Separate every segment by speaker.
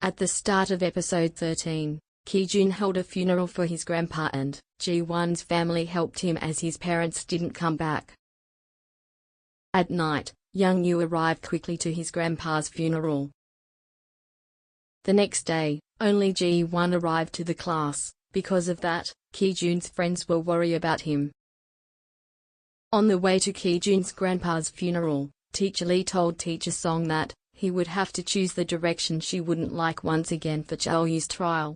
Speaker 1: At the start of episode 13, Ki-jun held a funeral for his grandpa and Ji-won's family helped him as his parents didn't come back. At night, Young-yu arrived quickly to his grandpa's funeral. The next day, only Ji-won arrived to the class. Because of that, Ki-jun's friends were worried about him. On the way to Ki-jun's grandpa's funeral, Teacher Lee told Teacher Song that he would have to choose the direction she wouldn't like once again for Cheol-yu's trial.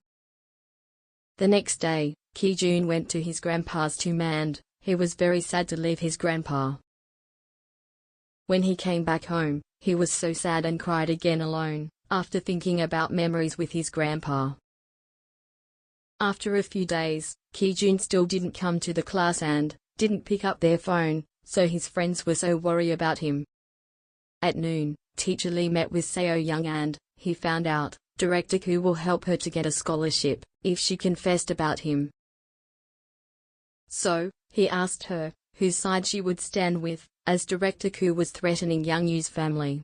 Speaker 1: The next day, Ki-jun went to his grandpa's tomb and he was very sad to leave his grandpa. When he came back home, he was so sad and cried again alone, after thinking about memories with his grandpa. After a few days, Ki-jun still didn't come to the class and didn't pick up their phone, so his friends were so worried about him. At noon, Teacher Lee met with Seo-young and he found out Director Koo will help her to get a scholarship if she confessed about him. So, he asked her whose side she would stand with, as Director Koo was threatening Young-yu's family.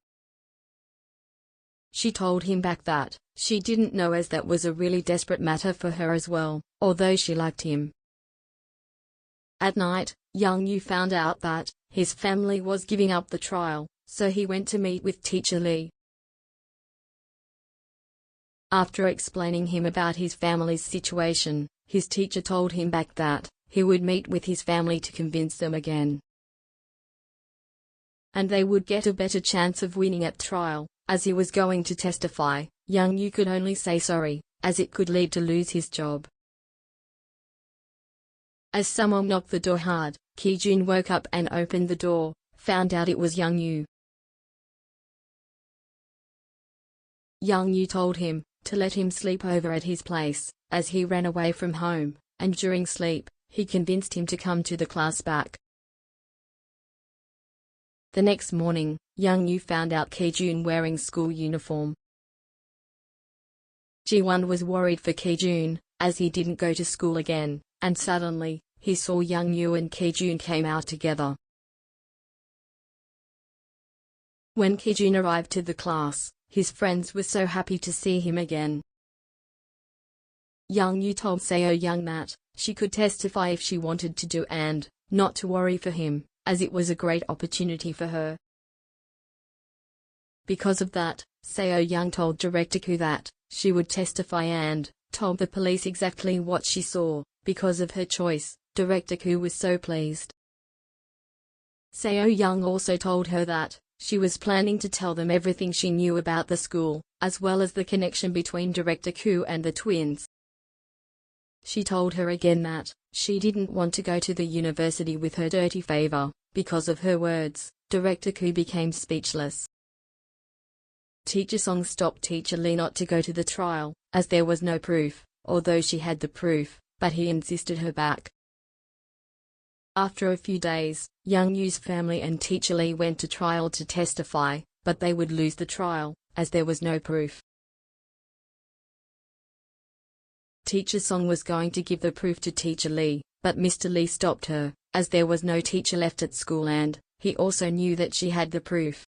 Speaker 1: She told him back that she didn't know, as that was a really desperate matter for her as well, although she liked him. At night, Young-yu found out that his family was giving up the trial, so he went to meet with Teacher Lee. After explaining him about his family's situation, his teacher told him back that he would meet with his family to convince them again. And they would get a better chance of winning at trial. As he was going to testify, Young-yu could only say sorry, as it could lead to lose his job. As someone knocked the door hard, Ki-jun woke up and opened the door, found out it was Young-yu. Young-yu told him to let him sleep over at his place, as he ran away from home, and during sleep, he convinced him to come to the class back. The next morning, Young-yu found out Ki-jun wearing school uniform. Ji-won was worried for Ki-jun, as he didn't go to school again, and suddenly, he saw Young-yu and Ki-jun came out together. When Ki-jun arrived to the class, his friends were so happy to see him again. Young-yu told Seo-young that she could testify if she wanted to do and not to worry for him, as it was a great opportunity for her. Because of that, Seo-young told Director Koo that she would testify and told the police exactly what she saw. Because of her choice, Director Koo was so pleased. Seo-young also told her that she was planning to tell them everything she knew about the school, as well as the connection between Director Koo and the twins. She told her again that she didn't want to go to the university with her dirty favor. Because of her words, Director Koo became speechless. Teacher Song stopped Teacher Lee not to go to the trial, as there was no proof, although she had the proof, but he insisted her back. After a few days, Young-yu's family and Teacher Lee went to trial to testify, but they would lose the trial, as there was no proof. Teacher Song was going to give the proof to Teacher Lee, but Mr. Lee stopped her, as there was no teacher left at school and he also knew that she had the proof.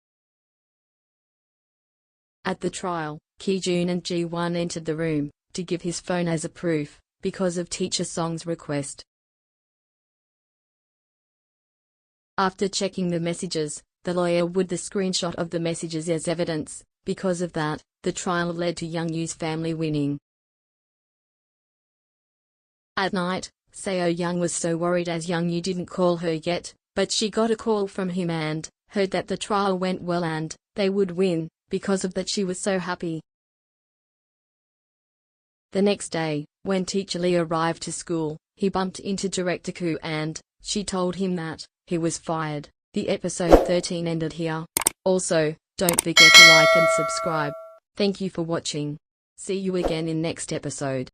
Speaker 1: At the trial, Ki-jun and Ji-won entered the room to give his phone as a proof, because of Teacher Song's request. After checking the messages, the lawyer would the screenshot of the messages as evidence. Because of that, the trial led to Young-yu's family winning. At night, Seo-young was so worried as Young-yu didn't call her yet, but she got a call from him and heard that the trial went well and they would win. Because of that, she was so happy. The next day, when Teacher Lee arrived to school, he bumped into Director Koo and she told him that he was fired. The episode 13 ended here. Also, don't forget to like and subscribe. Thank you for watching. See you again in next episode.